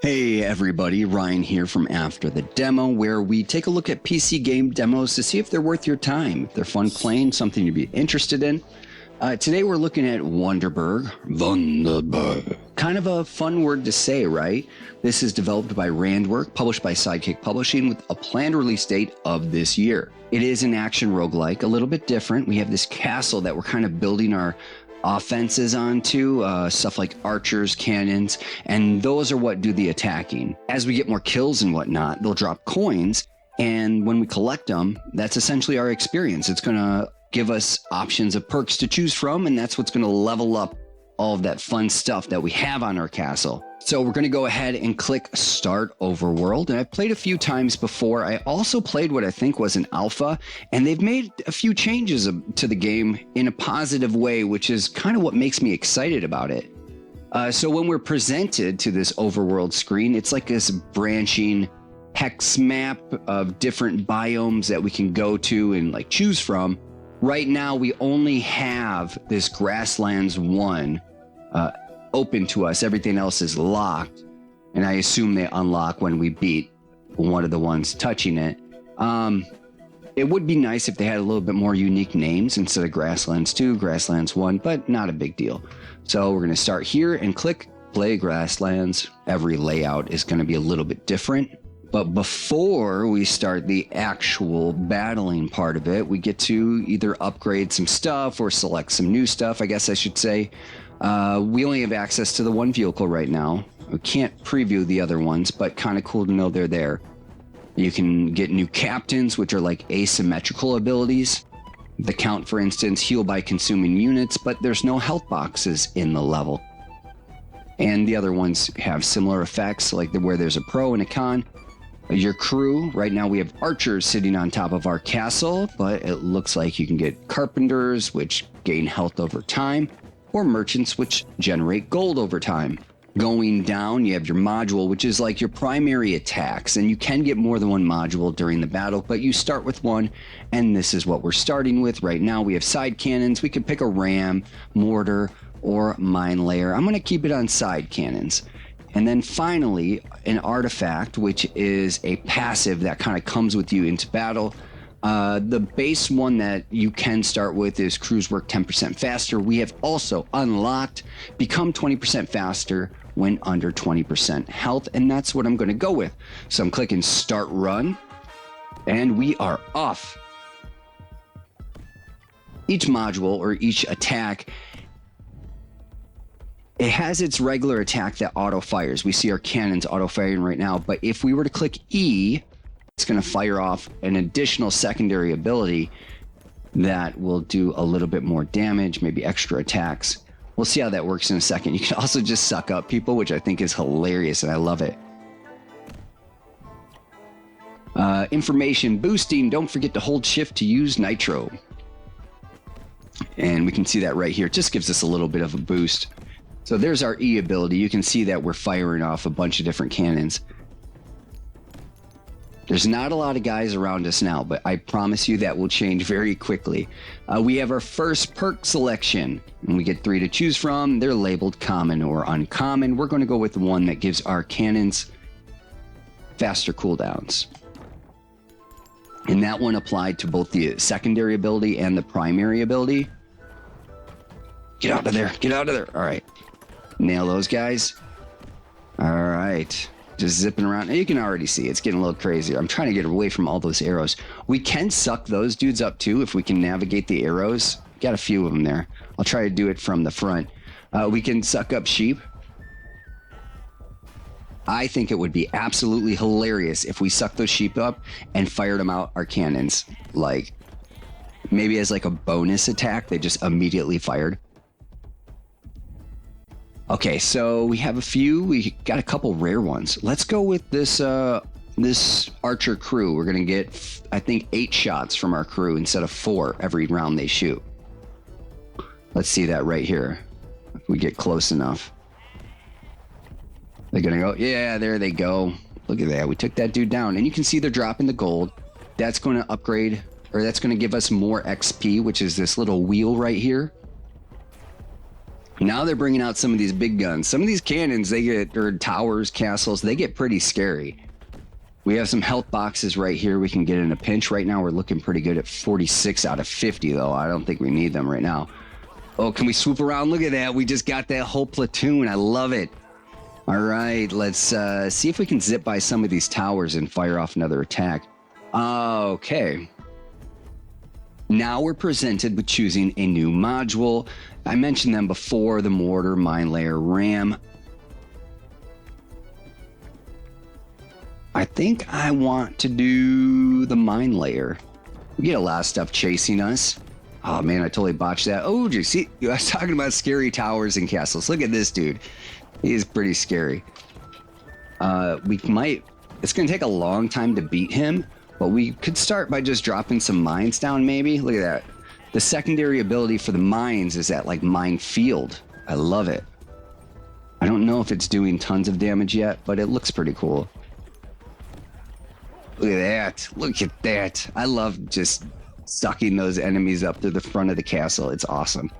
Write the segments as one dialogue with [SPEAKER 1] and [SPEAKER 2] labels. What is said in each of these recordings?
[SPEAKER 1] Hey everybody, Ryan here from After the Demo, where we take a look at PC game demos to see if they're worth your time, if they're fun playing, something you'd be interested in. Today we're looking at Wanderburg. Kind of a fun word to say, right? This is developed by Wanderburg, published by Sidekick Publishing, with a planned release date of this year. It is an action roguelike, a little bit different. We have this castle that we're kind of building our offenses onto, stuff like archers, cannons, and those are what do the attacking. As we get more kills and whatnot, they'll drop coins, and when we collect them, that's essentially our experience. It's going to give us options of perks to choose from, and that's what's going to level up all of that fun stuff that we have on our castle. So we're going to go ahead and click Start Overworld, and I've played a few times before. I also played what I think was an alpha, and they've made a few changes to the game in a positive way, which is kind of what makes me excited about it. So when we're presented to this overworld screen, it's like this branching hex map of different biomes that we can go to and like choose from. Right now, we only have this Grasslands 1 open to us. Everything else is locked, and I assume they unlock when we beat one of the ones touching it. It would be nice if they had a little bit more unique names instead of Grasslands 2, Grasslands 1, but not a big deal. So we're going to start here and click Play Grasslands. Every layout is going to be a little bit different. But before we start the actual battling part of it, we get to either upgrade some stuff or select some new stuff, I guess I should say. We only have access to the one vehicle right now. We can't preview the other ones, but kind of cool to know they're there. You can get new captains, which are like asymmetrical abilities. The count, for instance, heal by consuming units, but there's no health boxes in the level. And the other ones have similar effects, like where there's a pro and a con. Your crew, right now we have archers sitting on top of our castle, but it looks like you can get carpenters, which gain health over time, or merchants, which generate gold over time. Going down, you have your module, which is like your primary attacks, and you can get more than one module during the battle, but you start with one, and this is what we're starting with. Right now we have side cannons. We could pick a ram, mortar, or mine layer. I'm going to keep it on side cannons. And then finally, an artifact, which is a passive that kind of comes with you into battle. The base one that you can start with is Crews Work 10% faster. We have also unlocked Become 20% faster when under 20% health, and that's what I'm going to go with. So I'm clicking Start Run, and we are off. Each module or each attack, it has its regular attack that auto fires. We see our cannons auto firing right now, but if we were to click E, it's going to fire off an additional secondary ability that will do a little bit more damage, maybe extra attacks. We'll see how that works in a second. You can also just suck up people, which I think is hilarious, and I love it. Information boosting. Don't forget to hold shift to use nitro. And we can see that right here. It just gives us a little bit of a boost. So there's our E ability. You can see that we're firing off a bunch of different cannons. There's not a lot of guys around us now, but I promise you that will change very quickly. We have our first perk selection, and we get 3 to choose from. They're labeled common or uncommon. We're going to go with the one that gives our cannons faster cooldowns. And that one applied to both the secondary ability and the primary ability. Get out of there. Get out of there. All right. Nail those guys. All right. Just zipping around. And you can already see it's getting a little crazier. I'm trying to get away from all those arrows. We can suck those dudes up too if we can navigate the arrows. Got a few of them there. I'll try to do it from the front. We can suck up sheep. I think it would be absolutely hilarious if we sucked those sheep up and fired them out our cannons. Like, maybe as like a bonus attack, they just immediately fired. Okay, so we have a few. We got a couple rare ones. Let's go with this this archer crew. We're gonna get, I think, 8 shots from our crew instead of 4 every round they shoot. Let's see that right here. If we get close enough. They're gonna go, yeah, there they go. Look at that, we took that dude down. And you can see they're dropping the gold. That's gonna upgrade, or that's gonna give us more XP, which is this little wheel right here. Now they're bringing out some of these big guns. Some of these cannons, or towers, castles, they get pretty scary. We have some health boxes right here we can get in a pinch. Right now we're looking pretty good at 46 out of 50, though. I don't think we need them right now. Oh, can we swoop around? Look at that. We just got that whole platoon. I love it. All right, let's see if we can zip by some of these towers and fire off another attack. Okay. Now we're presented with choosing a new module. I mentioned them before, the mortar, mine layer, ram. I think I want to do the mine layer. We get a lot of stuff chasing us. Oh man, I totally botched that. Oh, did you see? I was talking about scary towers and castles. Look at this dude. He is pretty scary. It's going to take a long time to beat him, but we could start by just dropping some mines down maybe. Look at that. The secondary ability for the mines is that like mine field. I love it. I don't know if it's doing tons of damage yet, but it looks pretty cool. Look at that. Look at that. I love just sucking those enemies up to the front of the castle. It's awesome.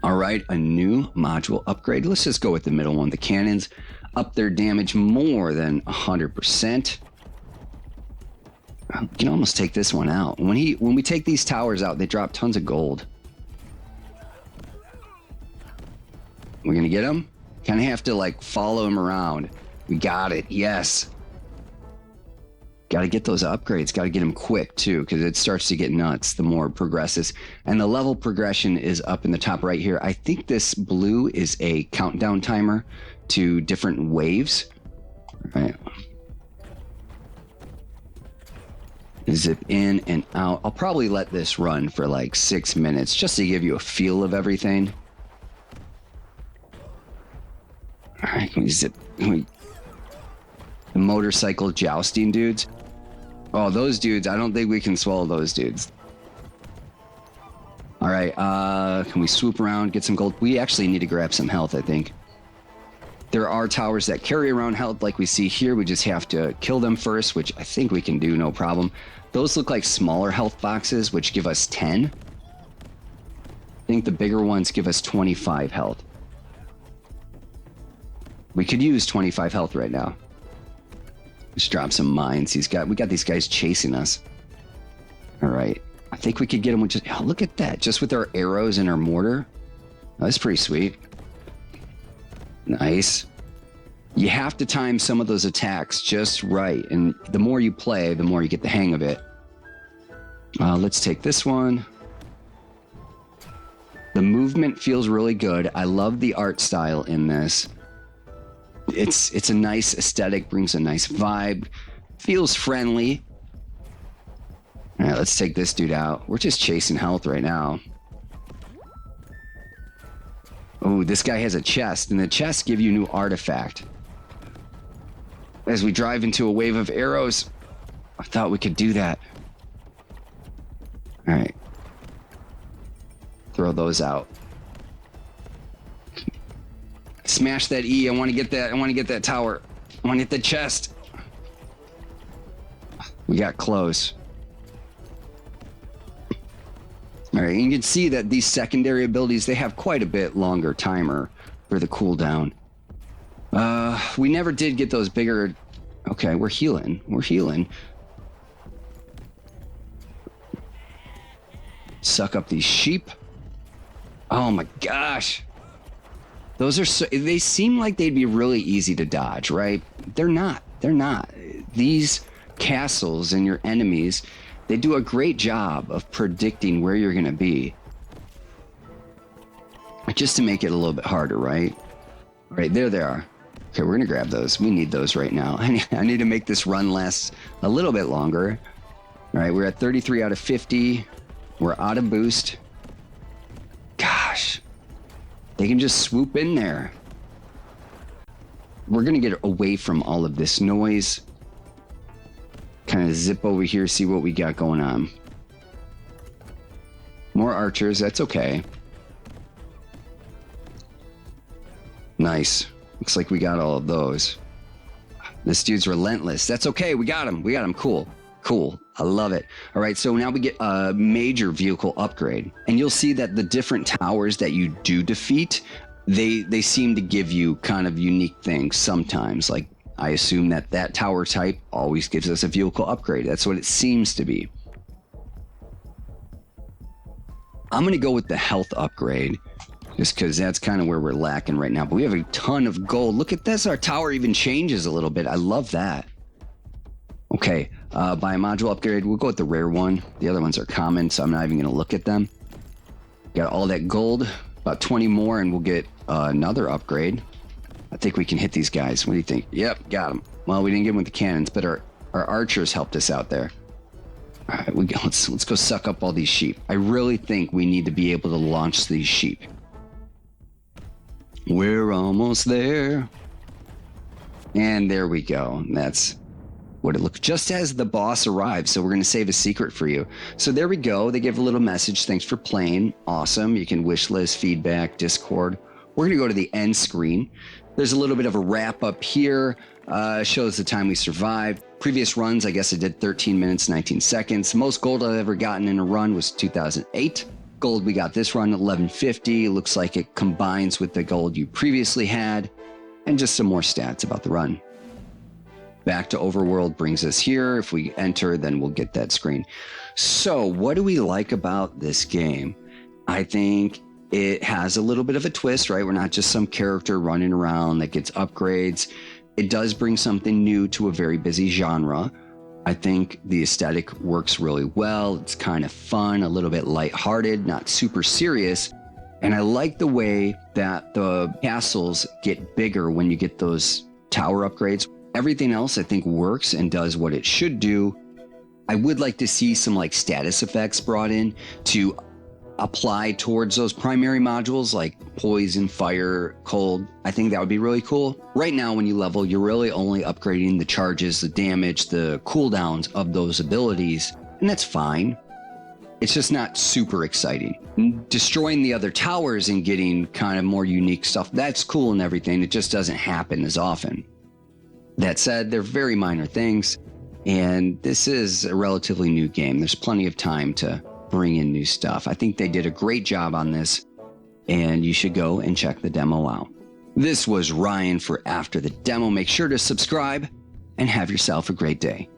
[SPEAKER 1] All right, a new module upgrade. Let's just go with the middle one. The cannons up their damage more than 100%. You can almost take this one out. When we take these towers out, they drop tons of gold. We're gonna get them. Kind of have to like follow them around. We got it. Yes. Got to get those upgrades. Got to get them quick too, because it starts to get nuts the more it progresses. And the level progression is up in the top right here. I think this blue is a countdown timer to different waves. All right. Zip in and out. I'll probably let this run for like 6 minutes just to give you a feel of everything. All right, can we zip? The motorcycle jousting dudes. Oh, those dudes, I don't think we can swallow those dudes. All right, can we swoop around, get some gold? We actually need to grab some health, I think. There are towers that carry around health like we see here. We just have to kill them first, which I think we can do, no problem. Those look like smaller health boxes, which give us 10. I think the bigger ones give us 25 health. We could use 25 health right now. Just drop some mines. We got these guys chasing us. All right. I think we could get them with just, oh, look at that. Just with our arrows and our mortar. That's pretty sweet. Nice. You have to time some of those attacks just right. And the more you play, the more you get the hang of it. Let's take this one. The movement feels really good. I love the art style in this. It's a nice aesthetic, brings a nice vibe, feels friendly. All right, let's take this dude out. We're just chasing health right now. Oh, this guy has a chest, and the chests give you new artifact. As we drive into a wave of arrows, I thought we could do that. All right. Throw those out. Smash that E. I want to get that. I want to get that tower. I want to get the chest. We got close. All right, you can see that these secondary abilities, they have quite a bit longer timer for the cooldown. We never did get those bigger. Okay, we're healing. We're healing. Suck up these sheep. Oh my gosh. Those are so, they seem like they'd be really easy to dodge, right? They're not. They're not. These castles and your enemies, they do a great job of predicting where you're going to be. Just to make it a little bit harder, right? All right, there they are. Okay, we're going to grab those. We need those right now. I need to make this run last a little bit longer. All right, we're at 33 out of 50. We're out of boost. Gosh. They can just swoop in there. We're going to get away from all of this noise. Kind of zip over here, see what we got going on. More archers, that's okay. Nice. Looks like we got all of those. This dude's relentless. That's okay, we got him. We got him. Cool. Cool. I love it. All right, so now we get a major vehicle upgrade. And you'll see that the different towers that you do defeat, they seem to give you kind of unique things sometimes. Like, I assume that tower type always gives us a vehicle upgrade. That's what it seems to be. I'm going to go with the health upgrade, just because that's kind of where we're lacking right now. But we have a ton of gold. Look at this. Our tower even changes a little bit. I love that. Okay, buy a module upgrade. We'll go with the rare one. The other ones are common, so I'm not even going to look at them. Got all that gold, about 20 more, and we'll get another upgrade. I think we can hit these guys. What do you think? Yep, got them. Well, we didn't get them with the cannons, but our archers helped us out there. All right, let's go suck up all these sheep. I really think we need to be able to launch these sheep. We're almost there. And there we go. That's what it looks just as the boss arrives. So we're going to save a secret for you. So there we go. They give a little message. Thanks for playing. Awesome. You can wish list, feedback, Discord. We're going to go to the end screen. There's a little bit of a wrap up here. Shows the time we survived. Previous runs, I guess I did 13 minutes, 19 seconds. Most gold I've ever gotten in a run was 2008. Gold we got this run, 1150. It looks like it combines with the gold you previously had. And just some more stats about the run. Back to Overworld brings us here. If we enter, then we'll get that screen. So what do we like about this game? I think it has a little bit of a twist, right? We're not just some character running around that gets upgrades. It does bring something new to a very busy genre. I think the aesthetic works really well. It's kind of fun, a little bit lighthearted, not super serious. And I like the way that the castles get bigger when you get those tower upgrades. Everything else I think works and does what it should do. I would like to see some like status effects brought in to apply towards those primary modules like poison, fire, cold. I think that would be really cool. Right now when you level, you're really only upgrading the charges, the damage, the cooldowns of those abilities, and that's fine. It's just not super exciting. Destroying the other towers and getting kind of more unique stuff, that's cool and everything. It just doesn't happen as often. That said, they're very minor things, and this is a relatively new game. There's plenty of time to bring in new stuff. I think they did a great job on this, and you should go and check the demo out. This was Ryan for After the Demo. Make sure to subscribe and have yourself a great day.